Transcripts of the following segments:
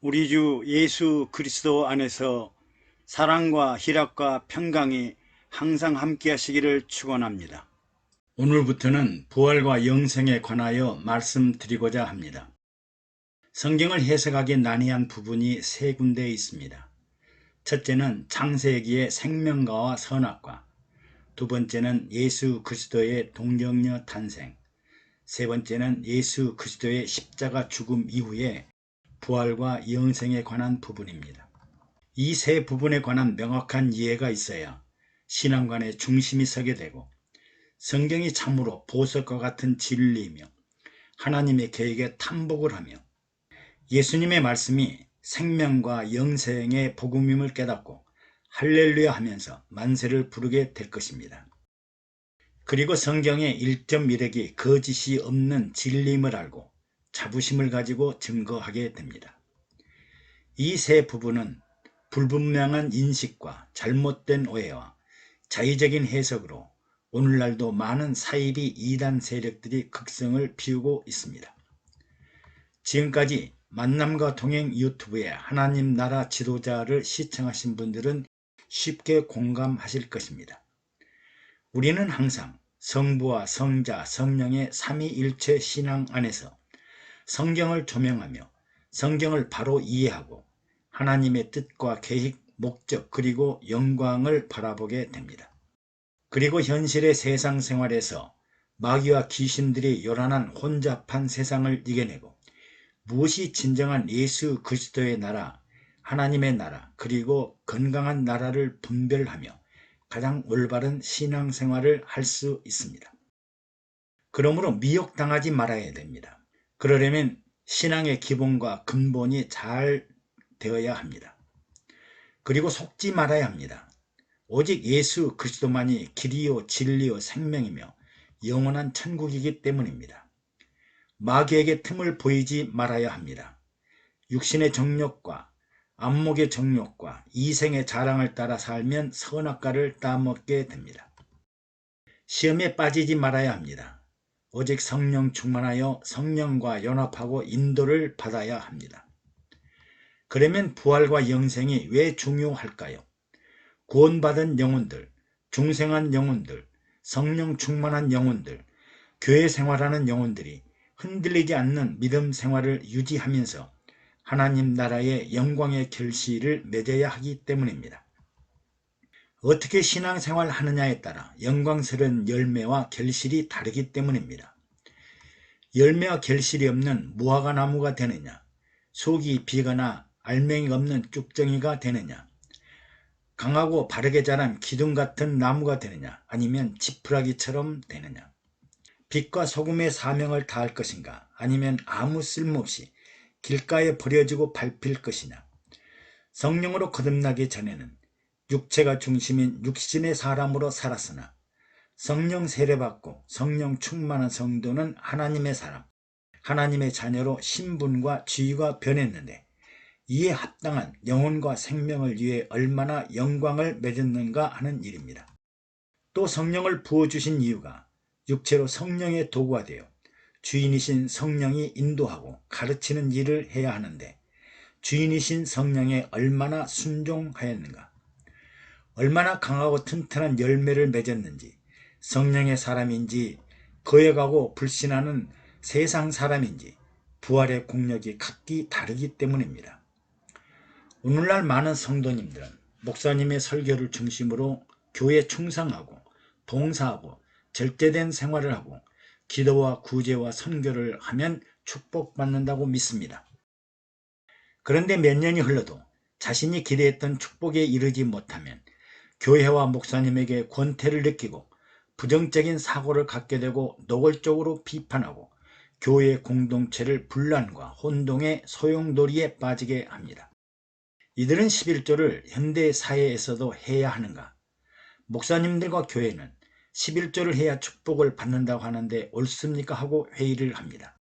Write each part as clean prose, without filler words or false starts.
우리 주 예수 그리스도 안에서 사랑과 희락과 평강이 항상 함께 하시기를 축원합니다. 오늘부터는 부활과 영생에 관하여 말씀드리고자 합니다. 성경을 해석하기 난해한 부분이 세 군데 있습니다. 첫째는 창세기의 생명과와 선악과, 두 번째는 예수 그리스도의 동정녀 탄생, 세 번째는 예수 그리스도의 십자가 죽음 이후에 부활과 영생에 관한 부분입니다. 이 세 부분에 관한 명확한 이해가 있어야 신앙관의 중심이 서게 되고 성경이 참으로 보석과 같은 진리이며 하나님의 계획에 탐복을 하며 예수님의 말씀이 생명과 영생의 복음임을 깨닫고 할렐루야 하면서 만세를 부르게 될 것입니다. 그리고 성경의 1.1핵이 거짓이 없는 진리임을 알고 자부심을 가지고 증거하게 됩니다. 이 세 부분은 불분명한 인식과 잘못된 오해와 자의적인 해석으로 오늘날도 많은 사이비 이단 세력들이 극성을 피우고 있습니다. 지금까지 만남과 동행 유튜브에 하나님 나라 지도자를 시청하신 분들은 쉽게 공감하실 것입니다. 우리는 항상 성부와 성자, 성령의 삼위일체 신앙 안에서 성경을 조명하며 성경을 바로 이해하고 하나님의 뜻과 계획, 목적 그리고 영광을 바라보게 됩니다. 그리고 현실의 세상 생활에서 마귀와 귀신들이 요란한 혼잡한 세상을 이겨내고 무엇이 진정한 예수 그리스도의 나라, 하나님의 나라 그리고 건강한 나라를 분별하며 가장 올바른 신앙생활을 할 수 있습니다. 그러므로 미혹당하지 말아야 됩니다. 그러려면 신앙의 기본과 근본이 잘 되어야 합니다. 그리고 속지 말아야 합니다. 오직 예수 그리스도만이 길이요 진리요 생명이며 영원한 천국이기 때문입니다. 마귀에게 틈을 보이지 말아야 합니다. 육신의 정욕과 안목의 정욕과 이생의 자랑을 따라 살면 선악과를 따먹게 됩니다. 시험에 빠지지 말아야 합니다. 오직 성령 충만하여 성령과 연합하고 인도를 받아야 합니다. 그러면 부활과 영생이 왜 중요할까요? 구원받은 영혼들, 중생한 영혼들, 성령 충만한 영혼들, 교회 생활하는 영혼들이 흔들리지 않는 믿음 생활을 유지하면서 하나님 나라의 영광의 결실을 맺어야 하기 때문입니다. 어떻게 신앙생활 하느냐에 따라 영광스러운 열매와 결실이 다르기 때문입니다. 열매와 결실이 없는 무화과 나무가 되느냐, 속이 비거나 알맹이가 없는 쭉정이가 되느냐, 강하고 바르게 자란 기둥 같은 나무가 되느냐, 아니면 지푸라기처럼 되느냐, 빛과 소금의 사명을 다할 것인가, 아니면 아무 쓸모없이 길가에 버려지고 밟힐 것이냐. 성령으로 거듭나기 전에는 육체가 중심인 육신의 사람으로 살았으나 성령 세례받고 성령 충만한 성도는 하나님의 사람, 하나님의 자녀로 신분과 지위가 변했는데 이에 합당한 영혼과 생명을 위해 얼마나 영광을 맺었는가 하는 일입니다. 또 성령을 부어주신 이유가 육체로 성령의 도구가 되어 주인이신 성령이 인도하고 가르치는 일을 해야 하는데 주인이신 성령에 얼마나 순종하였는가, 얼마나 강하고 튼튼한 열매를 맺었는지, 성령의 사람인지 거역하고 불신하는 세상 사람인지 부활의 공력이 각기 다르기 때문입니다. 오늘날 많은 성도님들은 목사님의 설교를 중심으로 교회에 충성하고 봉사하고 절제된 생활을 하고 기도와 구제와 선교를 하면 축복받는다고 믿습니다. 그런데 몇 년이 흘러도 자신이 기대했던 축복에 이르지 못하면 교회와 목사님에게 권태를 느끼고 부정적인 사고를 갖게 되고 노골적으로 비판하고 교회 공동체를 분란과 혼동의 소용돌이에 빠지게 합니다. 이들은 11조를 현대 사회에서도 해야 하는가? 목사님들과 교회는 11조를 해야 축복을 받는다고 하는데 옳습니까? 하고 회의를 합니다.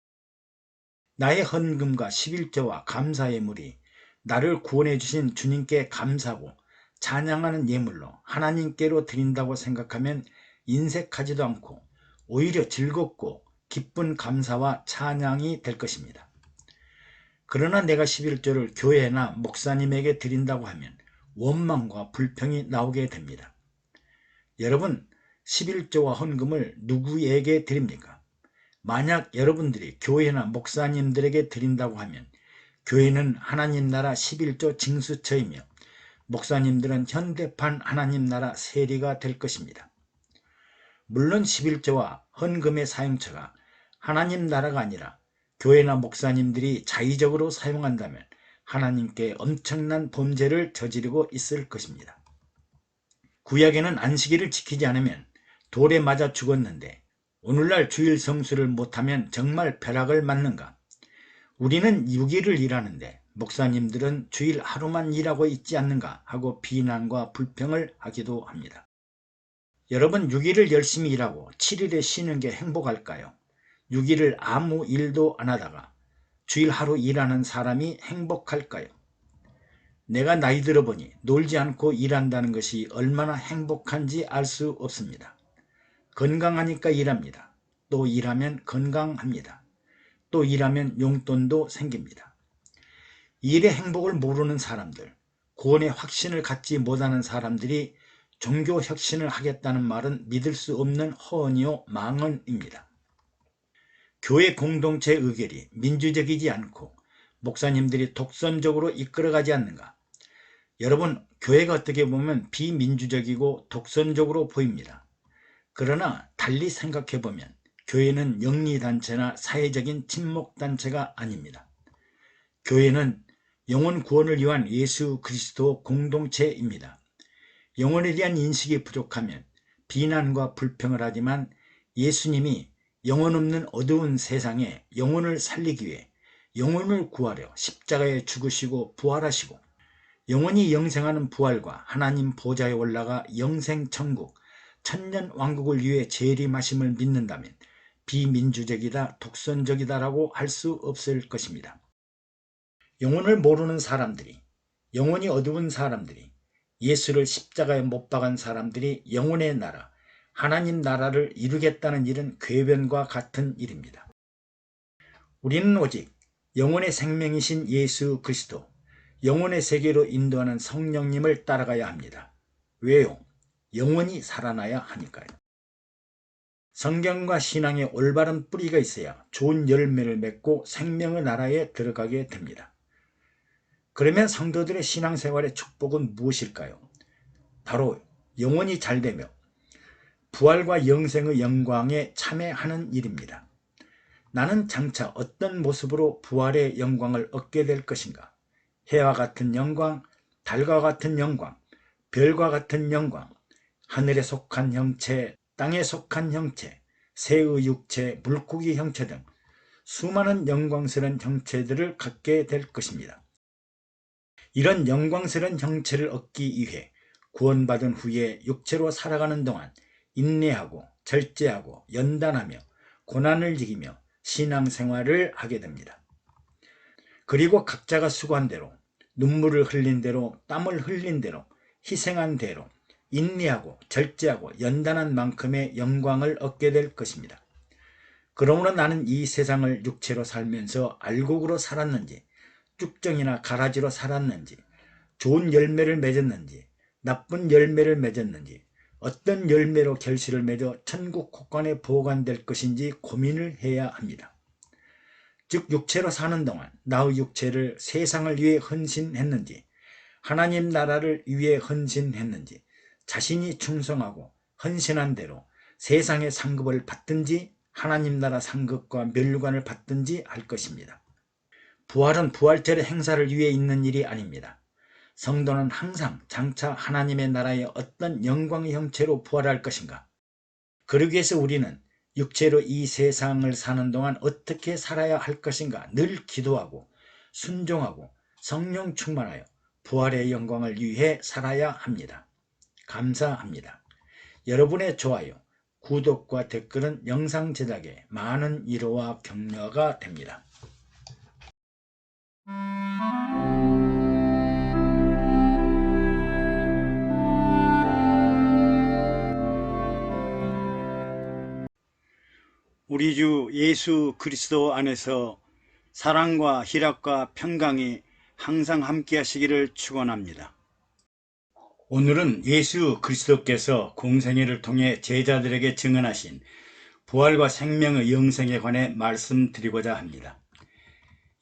나의 헌금과 11조와 감사의 물이 나를 구원해 주신 주님께 감사하고 찬양하는 예물로 하나님께로 드린다고 생각하면 인색하지도 않고 오히려 즐겁고 기쁜 감사와 찬양이 될 것입니다. 그러나 내가 11조를 교회나 목사님에게 드린다고 하면 원망과 불평이 나오게 됩니다. 여러분, 11조와 헌금을 누구에게 드립니까? 만약 여러분들이 교회나 목사님들에게 드린다고 하면 교회는 하나님 나라 11조 징수처이며 목사님들은 현대판 하나님 나라 세리가 될 것입니다. 물론 11조와 헌금의 사용처가 하나님 나라가 아니라 교회나 목사님들이 자의적으로 사용한다면 하나님께 엄청난 범죄를 저지르고 있을 것입니다. 구약에는 안식일을 지키지 않으면 돌에 맞아 죽었는데 오늘날 주일 성수를 못하면 정말 벼락을 맞는가? 우리는 6일을 일하는데 목사님들은 주일 하루만 일하고 있지 않는가 하고 비난과 불평을 하기도 합니다. 여러분, 6일을 열심히 일하고 7일에 쉬는 게 행복할까요? 6일을 아무 일도 안 하다가 주일 하루 일하는 사람이 행복할까요? 내가 나이 들어보니 놀지 않고 일한다는 것이 얼마나 행복한지 알 수 없습니다. 건강하니까 일합니다. 또 일하면 건강합니다. 또 일하면 용돈도 생깁니다. 일의 행복을 모르는 사람들, 구원의 확신을 갖지 못하는 사람들이 종교 혁신을 하겠다는 말은 믿을 수 없는 허언이요 망언입니다. 교회 공동체 의결이 민주적이지 않고 목사님들이 독선적으로 이끌어가지 않는가? 여러분, 교회가 어떻게 보면 비민주적이고 독선적으로 보입니다. 그러나 달리 생각해보면 교회는 영리단체나 사회적인 친목단체가 아닙니다. 교회는 영혼 구원을 위한 예수 그리스도 공동체입니다. 영혼에 대한 인식이 부족하면 비난과 불평을 하지만 예수님이 영혼 없는 어두운 세상에 영혼을 살리기 위해 영혼을 구하려 십자가에 죽으시고 부활하시고 영원히 영생하는 부활과 하나님 보좌에 올라가 영생천국, 천년왕국을 위해 재림하심을 믿는다면 비민주적이다, 독선적이다라고 할 수 없을 것입니다. 영혼을 모르는 사람들이, 영혼이 어두운 사람들이, 예수를 십자가에 못 박은 사람들이 영혼의 나라, 하나님 나라를 이루겠다는 일은 궤변과 같은 일입니다. 우리는 오직 영혼의 생명이신 예수 그리스도, 영혼의 세계로 인도하는 성령님을 따라가야 합니다. 왜요? 영혼이 살아나야 하니까요. 성경과 신앙에 올바른 뿌리가 있어야 좋은 열매를 맺고 생명의 나라에 들어가게 됩니다. 그러면 성도들의 신앙생활의 축복은 무엇일까요? 바로 영혼이 잘되며 부활과 영생의 영광에 참여하는 일입니다. 나는 장차 어떤 모습으로 부활의 영광을 얻게 될 것인가? 해와 같은 영광, 달과 같은 영광, 별과 같은 영광, 하늘에 속한 형체, 땅에 속한 형체, 새의 육체, 물고기 형체 등 수많은 영광스러운 형체들을 갖게 될 것입니다. 이런 영광스러운 형체를 얻기 위해 구원받은 후에 육체로 살아가는 동안 인내하고 절제하고 연단하며 고난을 이기며 신앙생활을 하게 됩니다. 그리고 각자가 수고한 대로, 눈물을 흘린 대로, 땀을 흘린 대로, 희생한 대로 인내하고 절제하고 연단한 만큼의 영광을 얻게 될 것입니다. 그러므로 나는 이 세상을 육체로 살면서 알곡으로 살았는지, 쭉정이나 가라지로 살았는지, 좋은 열매를 맺었는지, 나쁜 열매를 맺었는지, 어떤 열매로 결실을 맺어 천국 곳간에 보관될 것인지 고민을 해야 합니다. 즉 육체로 사는 동안 나의 육체를 세상을 위해 헌신했는지, 하나님 나라를 위해 헌신했는지, 자신이 충성하고 헌신한 대로 세상의 상급을 받든지 하나님 나라 상급과 멸류관을 받든지 할 것입니다. 부활은 부활절의 행사를 위해 있는 일이 아닙니다. 성도는 항상 장차 하나님의 나라의 어떤 영광의 형체로 부활할 것인가? 그러기 위해서 우리는 육체로 이 세상을 사는 동안 어떻게 살아야 할 것인가 늘 기도하고 순종하고 성령 충만하여 부활의 영광을 위해 살아야 합니다. 감사합니다. 여러분의 좋아요, 구독과 댓글은 영상 제작에 많은 위로와 격려가 됩니다. 우리 주 예수 그리스도 안에서 사랑과 희락과 평강이 항상 함께 하시기를 축원합니다. 오늘은 예수 그리스도께서 공생애를 통해 제자들에게 증언하신 부활과 생명의 영생에 관해 말씀드리고자 합니다.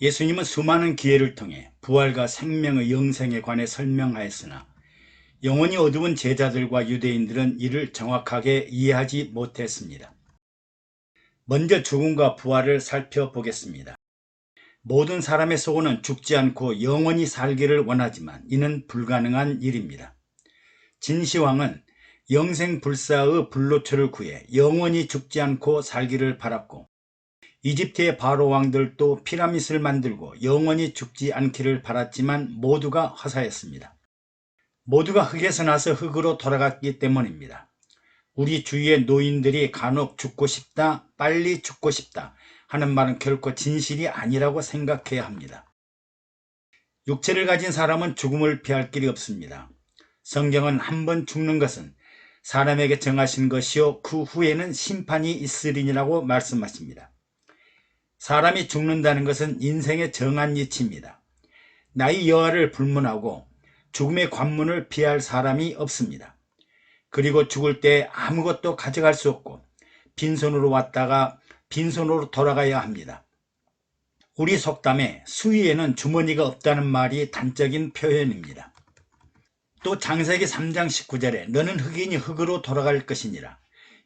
예수님은 수많은 기회를 통해 부활과 생명의 영생에 관해 설명하였으나 영혼이 어두운 제자들과 유대인들은 이를 정확하게 이해하지 못했습니다. 먼저 죽음과 부활을 살펴보겠습니다. 모든 사람의 소원은 죽지 않고 영원히 살기를 원하지만 이는 불가능한 일입니다. 진시황은 영생불사의 불로초를 구해 영원히 죽지 않고 살기를 바랐고, 이집트의 바로 왕들도 피라밋을 만들고 영원히 죽지 않기를 바랐지만 모두가 화사했습니다. 모두가 흙에서 나서 흙으로 돌아갔기 때문입니다. 우리 주위의 노인들이 간혹 죽고 싶다, 빨리 죽고 싶다 하는 말은 결코 진실이 아니라고 생각해야 합니다. 육체를 가진 사람은 죽음을 피할 길이 없습니다. 성경은 한 번 죽는 것은 사람에게 정하신 것이요 그 후에는 심판이 있으리니라고 말씀하십니다. 사람이 죽는다는 것은 인생의 정한 이치입니다. 나의 여하를 불문하고 죽음의 관문을 피할 사람이 없습니다. 그리고 죽을 때 아무것도 가져갈 수 없고 빈손으로 왔다가 빈손으로 돌아가야 합니다. 우리 속담에 수위에는 주머니가 없다는 말이 단적인 표현입니다. 또 창세기 3장 19절에 너는 흙이니 흙으로 돌아갈 것이니라.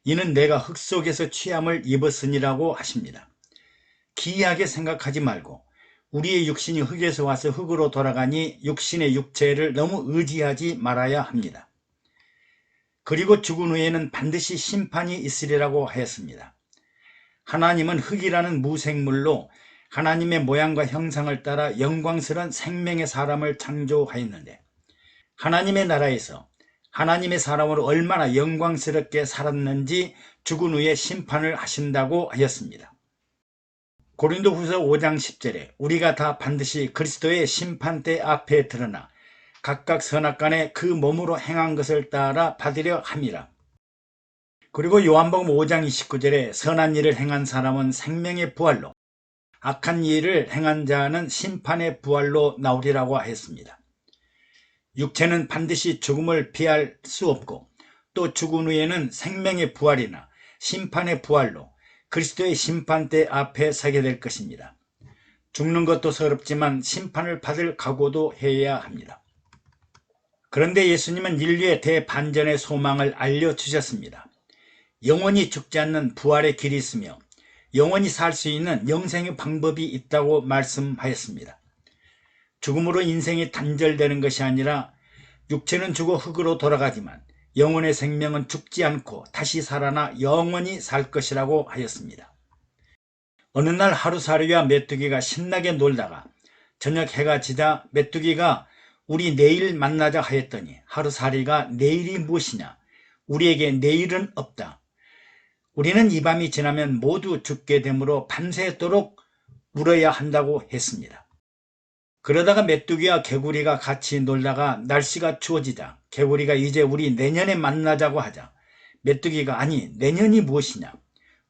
이는 내가 흙 속에서 취함을 입었으니라고 하십니다. 기이하게 생각하지 말고 우리의 육신이 흙에서 와서 흙으로 돌아가니 육신의 육체를 너무 의지하지 말아야 합니다. 그리고 죽은 후에는 반드시 심판이 있으리라고 하였습니다. 하나님은 흙이라는 무생물로 하나님의 모양과 형상을 따라 영광스러운 생명의 사람을 창조하였는데, 하나님의 나라에서 하나님의 사람으로 얼마나 영광스럽게 살았는지 죽은 후에 심판을 하신다고 하였습니다. 고린도후서 5장 10절에 우리가 다 반드시 그리스도의 심판대 앞에 드러나 각각 선악간에 그 몸으로 행한 것을 따라 받으려 함이라. 그리고 요한복음 5장 29절에 선한 일을 행한 사람은 생명의 부활로, 악한 일을 행한 자는 심판의 부활로 나오리라고 했습니다. 육체는 반드시 죽음을 피할 수 없고 또 죽은 후에는 생명의 부활이나 심판의 부활로 그리스도의 심판대 앞에 서게 될 것입니다. 죽는 것도 서럽지만 심판을 받을 각오도 해야 합니다. 그런데 예수님은 인류의 대반전의 소망을 알려주셨습니다. 영원히 죽지 않는 부활의 길이 있으며 영원히 살 수 있는 영생의 방법이 있다고 말씀하였습니다. 죽음으로 인생이 단절되는 것이 아니라 육체는 죽어 흙으로 돌아가지만 영혼의 생명은 죽지 않고 다시 살아나 영원히 살 것이라고 하였습니다. 어느 날 하루살이와 메뚜기가 신나게 놀다가 저녁 해가 지자 메뚜기가 우리 내일 만나자 하였더니 하루살이가 내일이 무엇이냐? 우리에게 내일은 없다. 우리는 이 밤이 지나면 모두 죽게 되므로 밤새도록 울어야 한다고 했습니다. 그러다가 메뚜기와 개구리가 같이 놀다가 날씨가 추워지자 개구리가 이제 우리 내년에 만나자고 하자 메뚜기가 아니 내년이 무엇이냐?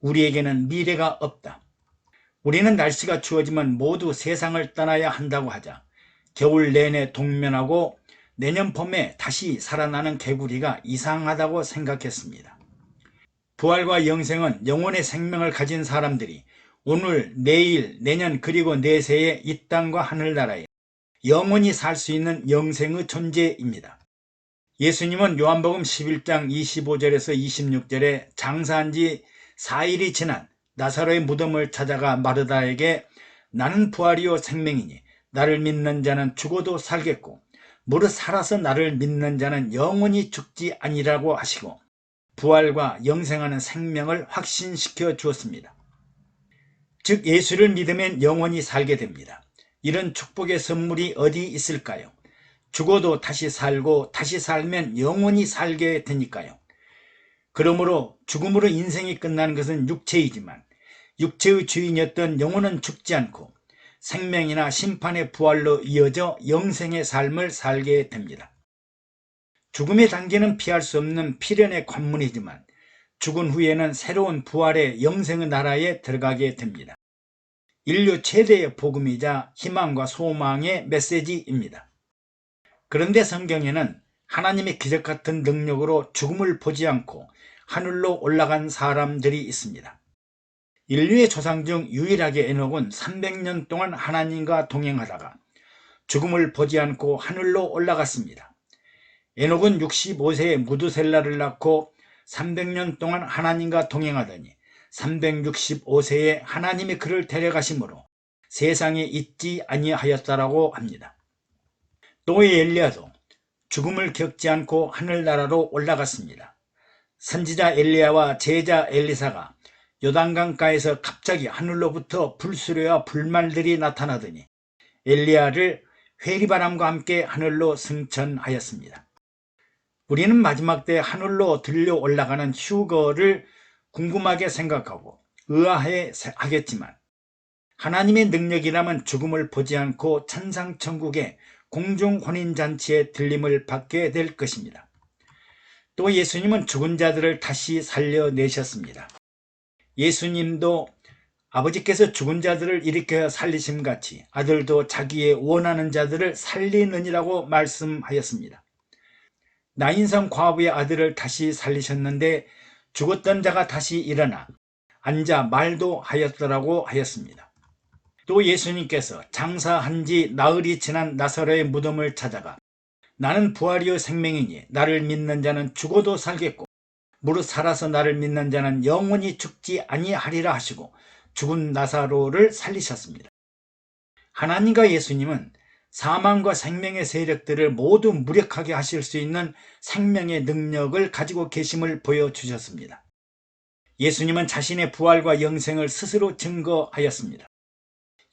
우리에게는 미래가 없다. 우리는 날씨가 추워지면 모두 세상을 떠나야 한다고 하자 겨울 내내 동면하고 내년 봄에 다시 살아나는 개구리가 이상하다고 생각했습니다. 부활과 영생은 영혼의 생명을 가진 사람들이 오늘, 내일, 내년 그리고 내세에 이 땅과 하늘나라에 영원히 살 수 있는 영생의 존재입니다. 예수님은 요한복음 11장 25절에서 26절에 장사한 지 4일이 지난 나사로의 무덤을 찾아가 마르다에게 나는 부활이요 생명이니 나를 믿는 자는 죽어도 살겠고 무릇 살아서 나를 믿는 자는 영원히 죽지 아니라고 하시고 부활과 영생하는 생명을 확신시켜 주었습니다. 즉 예수를 믿으면 영원히 살게 됩니다. 이런 축복의 선물이 어디 있을까요? 죽어도 다시 살고 다시 살면 영원히 살게 되니까요. 그러므로 죽음으로 인생이 끝나는 것은 육체이지만 육체의 주인이었던 영혼은 죽지 않고 생명이나 심판의 부활로 이어져 영생의 삶을 살게 됩니다. 죽음의 단계는 피할 수 없는 필연의 관문이지만 죽은 후에는 새로운 부활의 영생의 나라에 들어가게 됩니다. 인류 최대의 복음이자 희망과 소망의 메시지입니다. 그런데 성경에는 하나님의 기적 같은 능력으로 죽음을 보지 않고 하늘로 올라간 사람들이 있습니다. 인류의 조상 중 유일하게 에녹은 300년 동안 하나님과 동행하다가 죽음을 보지 않고 하늘로 올라갔습니다. 에녹은 65세에 무두셀라를 낳고 300년 동안 하나님과 동행하더니 365세에 하나님이 그를 데려가심으로 세상에 있지 아니하였다라고 합니다. 또 엘리야도 죽음을 겪지 않고 하늘나라로 올라갔습니다. 선지자 엘리야와 제자 엘리사가 요단강가에서 갑자기 하늘로부터 불수레와 불말들이 나타나더니 엘리야를 회리바람과 함께 하늘로 승천하였습니다. 우리는 마지막 때 하늘로 들려 올라가는 휴거를 궁금하게 생각하고 의아해 하겠지만 하나님의 능력이라면 죽음을 보지 않고 천상천국의 공중혼인잔치에 들림을 받게 될 것입니다. 또 예수님은 죽은 자들을 다시 살려내셨습니다. 예수님도 아버지께서 죽은 자들을 일으켜 살리심같이 아들도 자기의 원하는 자들을 살리느니라고 말씀하였습니다. 나인성 과부의 아들을 다시 살리셨는데 죽었던 자가 다시 일어나 앉아 말도 하였더라고 하였습니다. 또 예수님께서 장사한 지 나흘이 지난 나사로의 무덤을 찾아가 나는 부활이요 생명이니 나를 믿는 자는 죽어도 살겠고 무릇 살아서 나를 믿는 자는 영원히 죽지 아니하리라 하시고 죽은 나사로를 살리셨습니다. 하나님과 예수님은 사망과 생명의 세력들을 모두 무력하게 하실 수 있는 생명의 능력을 가지고 계심을 보여주셨습니다. 예수님은 자신의 부활과 영생을 스스로 증거하였습니다.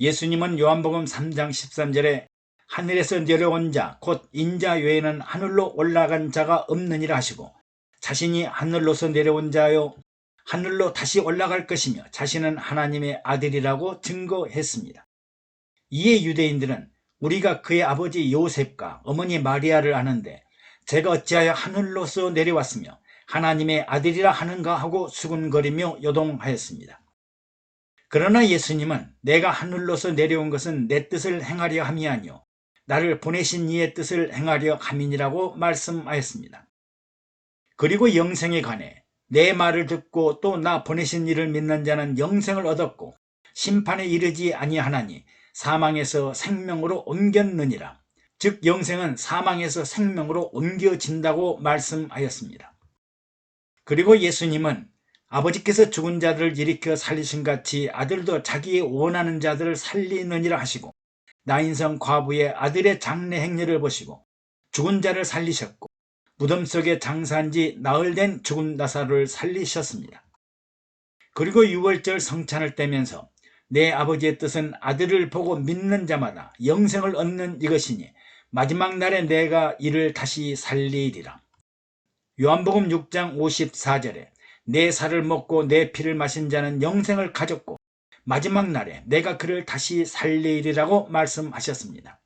예수님은 요한복음 3장 13절에 하늘에서 내려온 자 곧 인자 외에는 하늘로 올라간 자가 없느니라 하시고 자신이 하늘로서 내려온 자요 하늘로 다시 올라갈 것이며 자신은 하나님의 아들이라고 증거했습니다. 이에 유대인들은 우리가 그의 아버지 요셉과 어머니 마리아를 아는데 제가 어찌하여 하늘로서 내려왔으며 하나님의 아들이라 하는가 하고 수군거리며 요동하였습니다. 그러나 예수님은 내가 하늘로서 내려온 것은 내 뜻을 행하려 함이 아니요 나를 보내신 이의 뜻을 행하려 함이니라고 말씀하였습니다. 그리고 영생에 관해 내 말을 듣고 또 나 보내신 이를 믿는 자는 영생을 얻었고 심판에 이르지 아니하나니 사망에서 생명으로 옮겼느니라. 즉 영생은 사망에서 생명으로 옮겨진다고 말씀하였습니다. 그리고 예수님은 아버지께서 죽은 자들을 일으켜 살리신 같이 아들도 자기의 원하는 자들을 살리느니라 하시고 나인성 과부의 아들의 장례 행렬을 보시고 죽은 자를 살리셨고 무덤 속에 장사한 지 나흘 된 죽은 나사로를 살리셨습니다. 그리고 유월절 성찬을 떼면서 내 아버지의 뜻은 아들을 보고 믿는 자마다 영생을 얻는 이것이니 마지막 날에 내가 이를 다시 살리리라. 요한복음 6장 54절에 내 살을 먹고 내 피를 마신 자는 영생을 가졌고 마지막 날에 내가 그를 다시 살리리라고 말씀하셨습니다.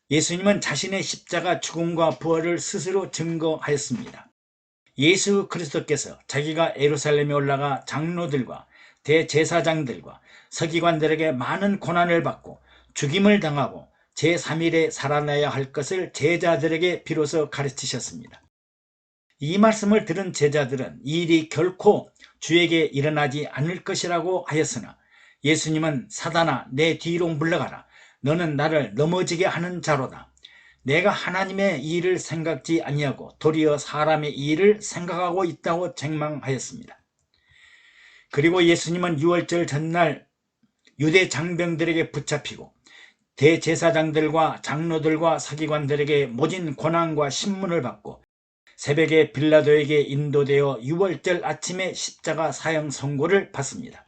예수님은 자신의 십자가 죽음과 부활을 스스로 증거하였습니다. 예수 그리스도께서 자기가 예루살렘에 올라가 장로들과 대제사장들과 서기관들에게 많은 고난을 받고 죽임을 당하고 제3일에 살아나야 할 것을 제자들에게 비로소 가르치셨습니다. 이 말씀을 들은 제자들은 이 일이 결코 주에게 일어나지 않을 것이라고 하였으나 예수님은 사단아 내 뒤로 물러가라. 너는 나를 넘어지게 하는 자로다. 내가 하나님의 일을 생각지 아니하고 도리어 사람의 일을 생각하고 있다고 책망하였습니다. 그리고 예수님은 유월절 전날 유대 장병들에게 붙잡히고 대제사장들과 장로들과 서기관들에게 모진 고난과 신문을 받고 새벽에 빌라도에게 인도되어 유월절 아침에 십자가 사형 선고를 받습니다.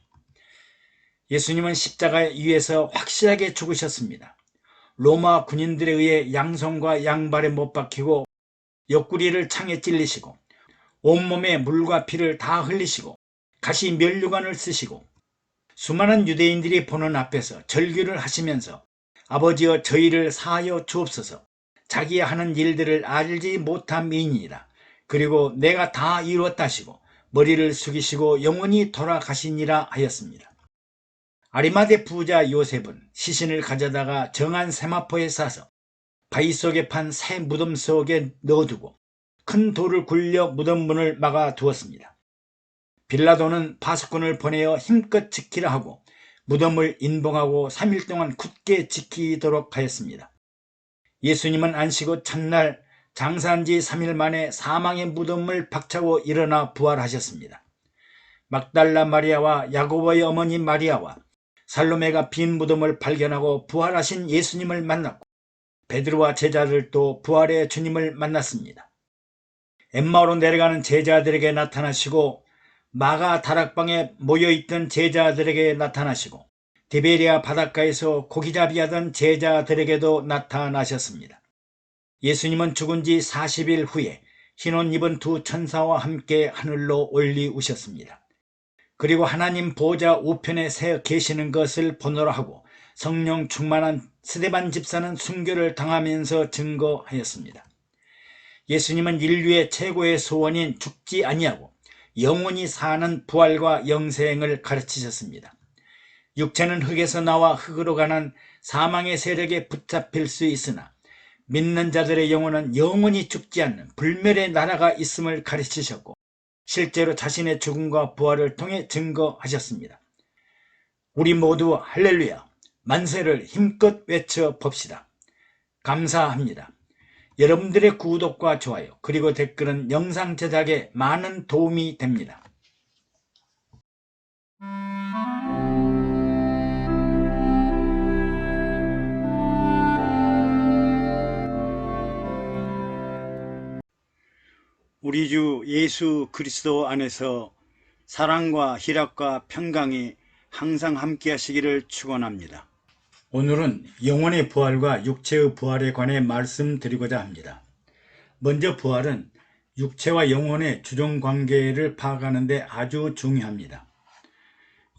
예수님은 십자가 위에서 확실하게 죽으셨습니다. 로마 군인들에 의해 양손과 양발에 못 박히고 옆구리를 창에 찔리시고 온몸에 물과 피를 다 흘리시고 가시 면류관을 쓰시고 수많은 유대인들이 보는 앞에서 절규를 하시면서 아버지여 저희를 사하여 주옵소서 자기의 하는 일들을 알지 못함이니이다. 그리고 내가 다 이루었다 하시고 머리를 숙이시고 영원히 돌아가시니라 하였습니다. 아리마대 부자 요셉은 시신을 가져다가 정한 세마포에 싸서 바위 속에 판 새 무덤 속에 넣어두고 큰 돌을 굴려 무덤 문을 막아 두었습니다. 빌라도는 파수꾼을 보내어 힘껏 지키라 하고 무덤을 인봉하고 3일 동안 굳게 지키도록 하였습니다. 예수님은 안식 첫날 장사한 지 3일 만에 사망의 무덤을 박차고 일어나 부활하셨습니다. 막달라 마리아와 야고보의 어머니 마리아와 살로메가 빈 무덤을 발견하고 부활하신 예수님을 만났고 베드로와 제자들도 부활의 주님을 만났습니다. 엠마오로 내려가는 제자들에게 나타나시고 마가 다락방에 모여있던 제자들에게 나타나시고 디베리아 바닷가에서 고기잡이 하던 제자들에게도 나타나셨습니다. 예수님은 죽은 지 40일 후에 흰옷 입은 두 천사와 함께 하늘로 올리우셨습니다. 그리고 하나님 보좌 우편에 서 계시는 것을 보노라 하고 성령 충만한 스데반 집사는 순교를 당하면서 증거하였습니다. 예수님은 인류의 최고의 소원인 죽지 아니하고 영원히 사는 부활과 영생을 가르치셨습니다. 육체는 흙에서 나와 흙으로 가는 사망의 세력에 붙잡힐 수 있으나 믿는 자들의 영혼은 영원히 죽지 않는 불멸의 나라가 있음을 가르치셨고 실제로 자신의 죽음과 부활을 통해 증거하셨습니다. 우리 모두 할렐루야, 만세를 힘껏 외쳐봅시다. 감사합니다. 여러분들의 구독과 좋아요 그리고 댓글은 영상 제작에 많은 도움이 됩니다. 우리 주 예수 그리스도 안에서 사랑과 희락과 평강이 항상 함께 하시기를 축원합니다. 오늘은 영혼의 부활과 육체의 부활에 관해 말씀드리고자 합니다. 먼저 부활은 육체와 영혼의 주종관계를 파악하는 데 아주 중요합니다.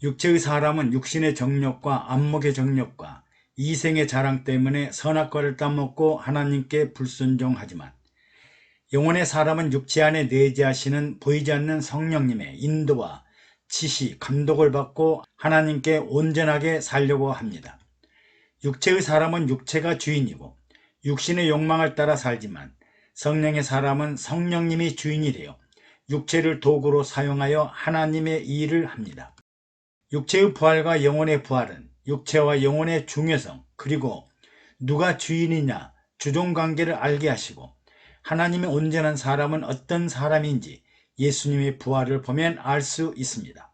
육체의 사람은 육신의 정욕과 안목의 정욕과 이생의 자랑 때문에 선악과를 따먹고 하나님께 불순종하지만 영혼의 사람은 육체 안에 내재하시는 보이지 않는 성령님의 인도와 지시, 감독을 받고 하나님께 온전하게 살려고 합니다. 육체의 사람은 육체가 주인이고 육신의 욕망을 따라 살지만 성령의 사람은 성령님이 주인이 되어 육체를 도구로 사용하여 하나님의 일을 합니다. 육체의 부활과 영혼의 부활은 육체와 영혼의 중요성 그리고 누가 주인이냐 주종관계를 알게 하시고 하나님의 온전한 사람은 어떤 사람인지 예수님의 부활을 보면 알 수 있습니다.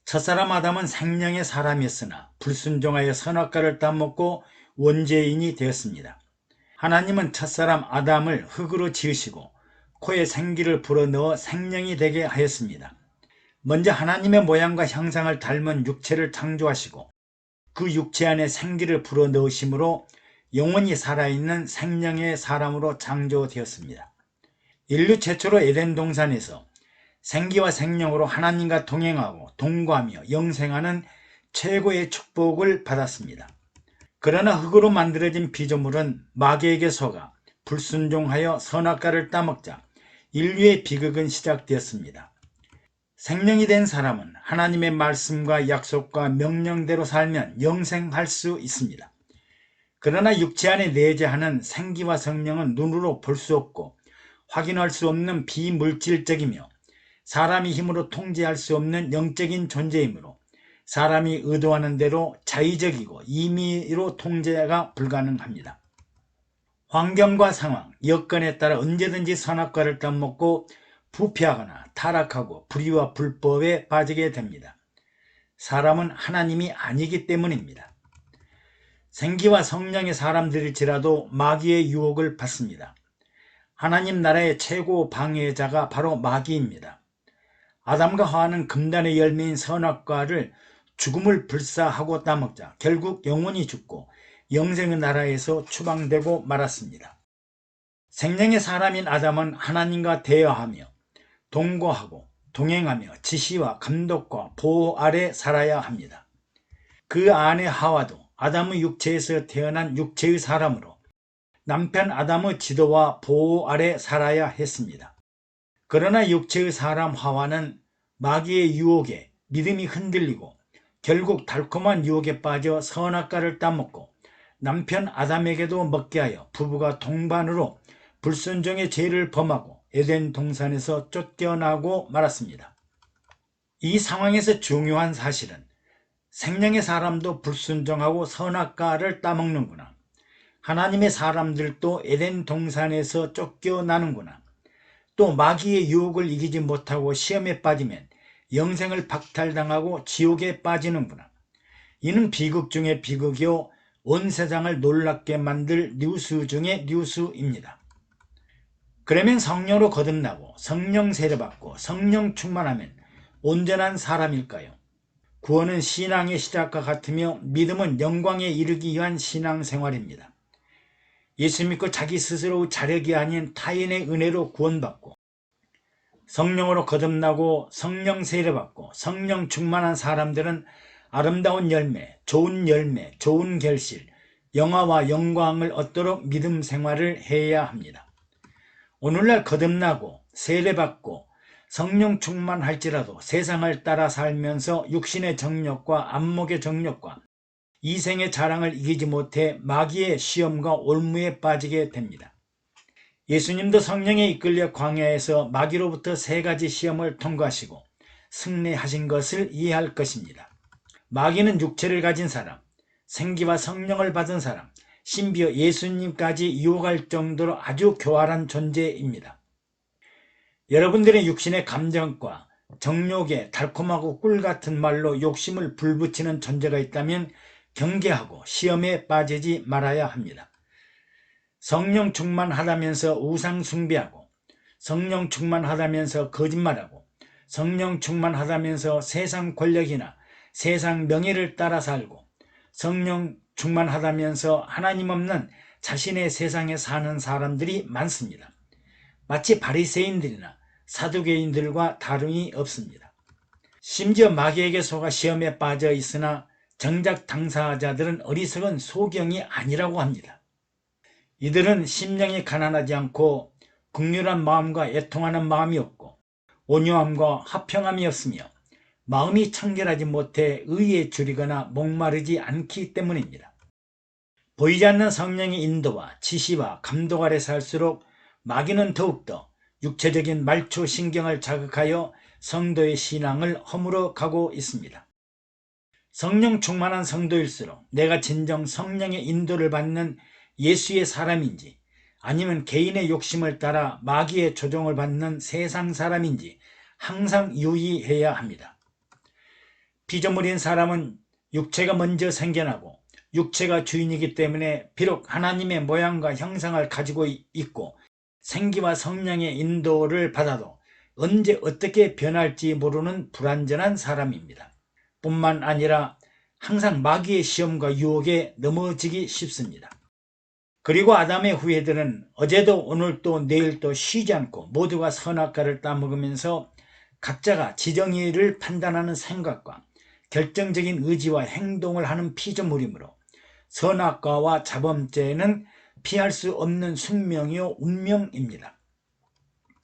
첫사람 아담은 생명의 사람이었으나 불순종하여 선악과를 따먹고 원죄인이 되었습니다. 하나님은 첫사람 아담을 흙으로 지으시고 코에 생기를 불어넣어 생명이 되게 하였습니다. 먼저 하나님의 모양과 형상을 닮은 육체를 창조하시고 그 육체 안에 생기를 불어넣으심으로 영원히 살아있는 생명의 사람으로 창조되었습니다. 인류 최초로 에덴 동산에서 생기와 생명으로 하나님과 동행하고 동거하며 영생하는 최고의 축복을 받았습니다. 그러나 흙으로 만들어진 피조물은 마귀에게 속아 불순종하여 선악과를 따먹자 인류의 비극은 시작되었습니다. 생명이 된 사람은 하나님의 말씀과 약속과 명령대로 살면 영생할 수 있습니다. 그러나 육체 안에 내재하는 생기와 성령은 눈으로 볼 수 없고 확인할 수 없는 비물질적이며 사람이 힘으로 통제할 수 없는 영적인 존재이므로 사람이 의도하는 대로 자의적이고 임의로 통제가 불가능합니다. 환경과 상황, 여건에 따라 언제든지 선악과를 따먹고 부패하거나 타락하고 불의와 불법에 빠지게 됩니다. 사람은 하나님이 아니기 때문입니다. 생기와 성령의 사람들일지라도 마귀의 유혹을 받습니다. 하나님 나라의 최고 방해자가 바로 마귀입니다. 아담과 하와는 금단의 열매인 선악과를 죽음을 불사하고 따먹자 결국 영원히 죽고 영생의 나라에서 추방되고 말았습니다. 생명의 사람인 아담은 하나님과 대화하며 동거하고 동행하며 지시와 감독과 보호 아래 살아야 합니다. 그 아내 하와도 아담의 육체에서 태어난 육체의 사람으로 남편 아담의 지도와 보호 아래 살아야 했습니다. 그러나 육체의 사람 하와는 마귀의 유혹에 믿음이 흔들리고 결국 달콤한 유혹에 빠져 선악과를 따먹고 남편 아담에게도 먹게 하여 부부가 동반으로 불순종의 죄를 범하고 에덴 동산에서 쫓겨나고 말았습니다. 이 상황에서 중요한 사실은 생명의 사람도 불순종하고 선악과를 따먹는구나. 하나님의 사람들도 에덴 동산에서 쫓겨나는구나. 또 마귀의 유혹을 이기지 못하고 시험에 빠지면 영생을 박탈당하고 지옥에 빠지는구나. 이는 비극 중의 비극이요 온 세상을 놀랍게 만들 뉴스 중의 뉴스입니다. 그러면 성령으로 거듭나고 성령 세례받고 성령 충만하면 온전한 사람일까요? 구원은 신앙의 시작과 같으며 믿음은 영광에 이르기 위한 신앙생활입니다. 예수 믿고 자기 스스로 자력이 아닌 타인의 은혜로 구원받고 성령으로 거듭나고 성령 세례받고 성령 충만한 사람들은 아름다운 열매, 좋은 결실, 영화와 영광을 얻도록 믿음 생활을 해야 합니다. 오늘날 거듭나고 세례받고 성령 충만할지라도 세상을 따라 살면서 육신의 정욕과 안목의 정욕과 이생의 자랑을 이기지 못해 마귀의 시험과 올무에 빠지게 됩니다. 예수님도 성령에 이끌려 광야에서 마귀로부터 3가지 시험을 통과하시고 승리하신 것을 이해할 것입니다. 마귀는 육체를 가진 사람, 생기와 성령을 받은 사람, 심지어 예수님까지 유혹할 정도로 아주 교활한 존재입니다. 여러분들의 육신의 감정과 정욕에 달콤하고 꿀같은 말로 욕심을 불붙이는 존재가 있다면 경계하고 시험에 빠지지 말아야 합니다. 성령 충만하다면서 우상 숭배하고 성령 충만하다면서 거짓말하고 성령 충만하다면서 세상 권력이나 세상 명예를 따라 살고 성령 충만하다면서 하나님 없는 자신의 세상에 사는 사람들이 많습니다. 마치 바리새인들이나 사두개인들과 다름이 없습니다. 심지어 마귀에게 속아 시험에 빠져 있으나 정작 당사자들은 어리석은 소경이 아니라고 합니다. 이들은 심령이 가난하지 않고 긍휼한 마음과 애통하는 마음이 없고 온유함과 화평함이 없으며 마음이 청결하지 못해 의에 줄이거나 목마르지 않기 때문입니다. 보이지 않는 성령의 인도와 지시와 감독 아래 살수록 마귀는 더욱더 육체적인 말초 신경을 자극하여 성도의 신앙을 허물어 가고 있습니다. 성령 충만한 성도일수록 내가 진정 성령의 인도를 받는 예수의 사람인지 아니면 개인의 욕심을 따라 마귀의 조종을 받는 세상 사람인지 항상 유의해야 합니다. 피조물인 사람은 육체가 먼저 생겨나고 육체가 주인이기 때문에 비록 하나님의 모양과 형상을 가지고 있고 생기와 성령의 인도를 받아도 언제 어떻게 변할지 모르는 불완전한 사람입니다. 뿐만 아니라 항상 마귀의 시험과 유혹에 넘어지기 쉽습니다. 그리고 아담의 후예들은 어제도 오늘도 내일도 쉬지 않고 모두가 선악과를 따먹으면서 각자가 지정의를 판단하는 생각과 결정적인 의지와 행동을 하는 피조물이므로 선악과와 자범죄는 피할 수 없는 숙명이요 운명입니다.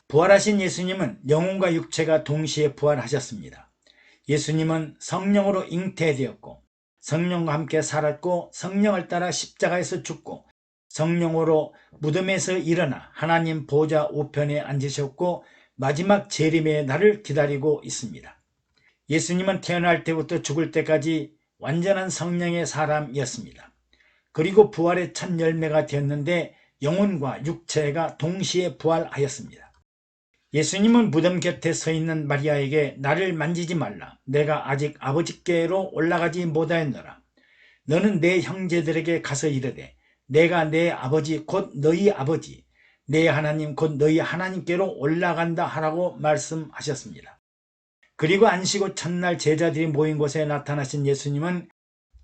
부활하신 예수님은 영혼과 육체가 동시에 부활하셨습니다. 예수님은 성령으로 잉태되었고 성령과 함께 살았고 성령을 따라 십자가에서 죽고 성령으로 무덤에서 일어나 하나님 보좌 우편에 앉으셨고 마지막 재림의 날을 기다리고 있습니다. 예수님은 태어날 때부터 죽을 때까지 완전한 성령의 사람이었습니다. 그리고 부활의 첫 열매가 되었는데 영혼과 육체가 동시에 부활하였습니다. 예수님은 무덤 곁에 서 있는 마리아에게 나를 만지지 말라. 내가 아직 아버지께로 올라가지 못하였노라. 너는 내 형제들에게 가서 이르되 내가 내 아버지 곧 너희 아버지 내 하나님 곧 너희 하나님께로 올라간다 하라고 말씀하셨습니다. 그리고 안식 후 첫날 제자들이 모인 곳에 나타나신 예수님은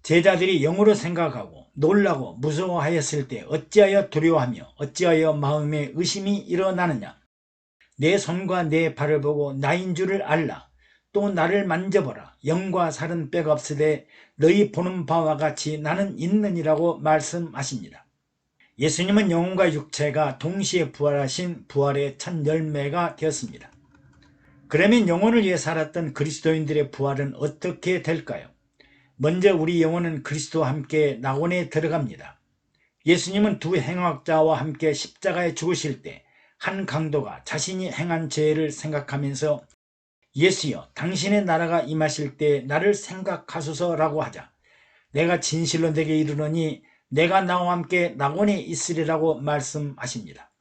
제자들이 영으로 생각하고 놀라고 무서워하였을 때 어찌하여 두려워하며 어찌하여 마음에 의심이 일어나느냐. 내 손과 내 발을 보고 나인 줄을 알라. 또 나를 만져보라. 영과 살은 뼈가 없으되 너희 보는 바와 같이 나는 있느니라고 말씀하십니다. 예수님은 영혼과 육체가 동시에 부활하신 부활의 첫 열매가 되었습니다. 그러면 영혼을 위해 살았던 그리스도인들의 부활은 어떻게 될까요? 먼저 우리 영혼은 그리스도와 함께 낙원에 들어갑니다. 예수님은 두 행악자와 함께 십자가에 죽으실 때 한 강도가 자신이 행한 죄를 생각하면서 예수여 당신의 나라가 임하실 때 나를 생각하소서라고 하자 내가 진실로 내게 이르노니 내가 나와 함께 낙원에 있으리라고 말씀하십니다.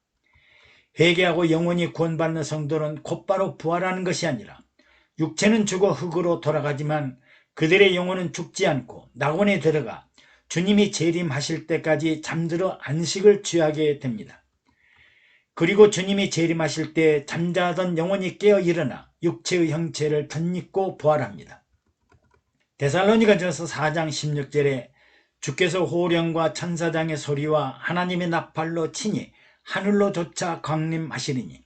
회개하고 영원히 구원받는 성도는 곧바로 부활하는 것이 아니라 육체는 죽어 흙으로 돌아가지만 그들의 영혼은 죽지 않고 낙원에 들어가 주님이 재림하실 때까지 잠들어 안식을 취하게 됩니다. 그리고 주님이 재림하실 때 잠자던 영혼이 깨어 일어나 육체의 형체를 덧입고 부활합니다. 데살로니가전서 4장 16절에 주께서 호령과 천사장의 소리와 하나님의 나팔로 치니 하늘로 쫓아 강림하시리니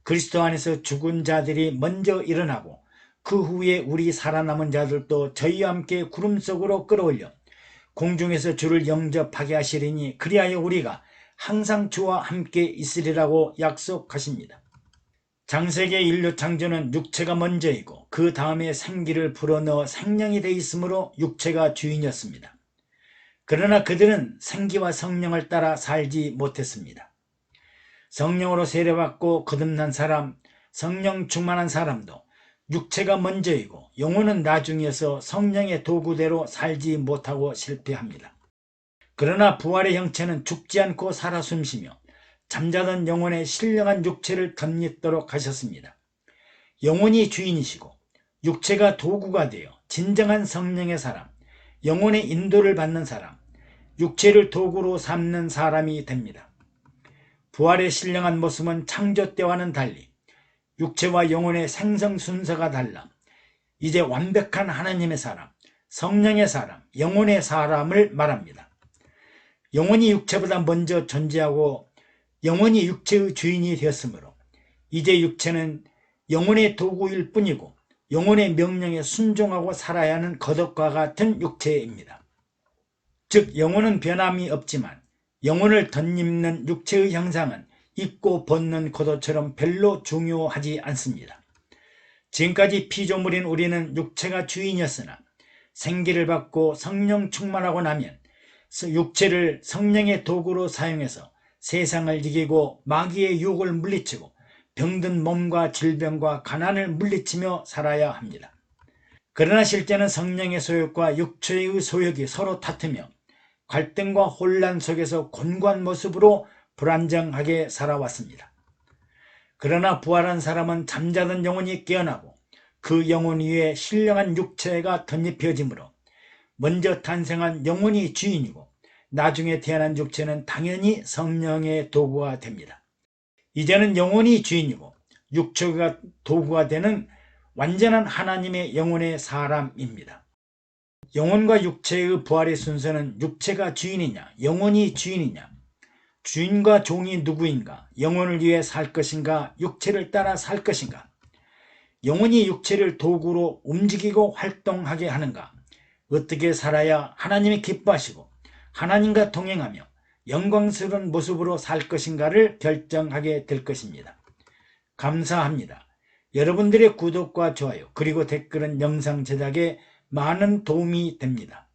그리스도 안에서 죽은 자들이 먼저 일어나고 그 후에 우리 살아남은 자들도 저희와 함께 구름 속으로 끌어올려 공중에서 주를 영접하게 하시리니 그리하여 우리가 항상 주와 함께 있으리라고 약속하십니다. 창세기 인류 창조는 육체가 먼저이고 그 다음에 생기를 불어넣어 생명이 돼 있으므로 육체가 주인이었습니다. 그러나 그들은 생기와 성령을 따라 살지 못했습니다. 성령으로 세례받고 거듭난 사람, 성령 충만한 사람도 육체가 먼저이고 영혼은 나중이어서 성령의 도구대로 살지 못하고 실패합니다. 그러나 부활의 형체는 죽지 않고 살아 숨쉬며 잠자던 영혼의 신령한 육체를 덧입도록 하셨습니다. 영혼이 주인이시고 육체가 도구가 되어 진정한 성령의 사람, 영혼의 인도를 받는 사람, 육체를 도구로 삼는 사람이 됩니다. 부활의 신령한 모습은 창조 때와는 달리 육체와 영혼의 생성 순서가 달라 이제 완벽한 하나님의 사람, 성령의 사람, 영혼의 사람을 말합니다. 영혼이 육체보다 먼저 존재하고 영혼이 육체의 주인이 되었으므로 이제 육체는 영혼의 도구일 뿐이고 영혼의 명령에 순종하고 살아야 하는 거덕과 같은 육체입니다. 즉 영혼은 변함이 없지만 영혼을 덧입는 육체의 형상은 입고 벗는 겉옷처럼 별로 중요하지 않습니다. 지금까지 피조물인 우리는 육체가 주인이었으나 생기를 받고 성령 충만하고 나면 육체를 성령의 도구로 사용해서 세상을 이기고 마귀의 유혹을 물리치고 병든 몸과 질병과 가난을 물리치며 살아야 합니다. 그러나 실제는 성령의 소욕과 육체의 소욕이 서로 다투며 갈등과 혼란 속에서 곤고한 모습으로 불안정하게 살아왔습니다. 그러나 부활한 사람은 잠자던 영혼이 깨어나고 그 영혼 위에 신령한 육체가 덧입혀지므로 먼저 탄생한 영혼이 주인이고 나중에 태어난 육체는 당연히 성령의 도구가 됩니다. 이제는 영혼이 주인이고 육체가 도구가 되는 완전한 하나님의 영혼의 사람입니다. 영혼과 육체의 부활의 순서는 육체가 주인이냐 영혼이 주인이냐 주인과 종이 누구인가 영혼을 위해 살 것인가 육체를 따라 살 것인가 영혼이 육체를 도구로 움직이고 활동하게 하는가 어떻게 살아야 하나님이 기뻐하시고 하나님과 동행하며 영광스러운 모습으로 살 것인가를 결정하게 될 것입니다. 감사합니다. 여러분들의 구독과 좋아요 그리고 댓글은 영상 제작에 많은 도움이 됩니다.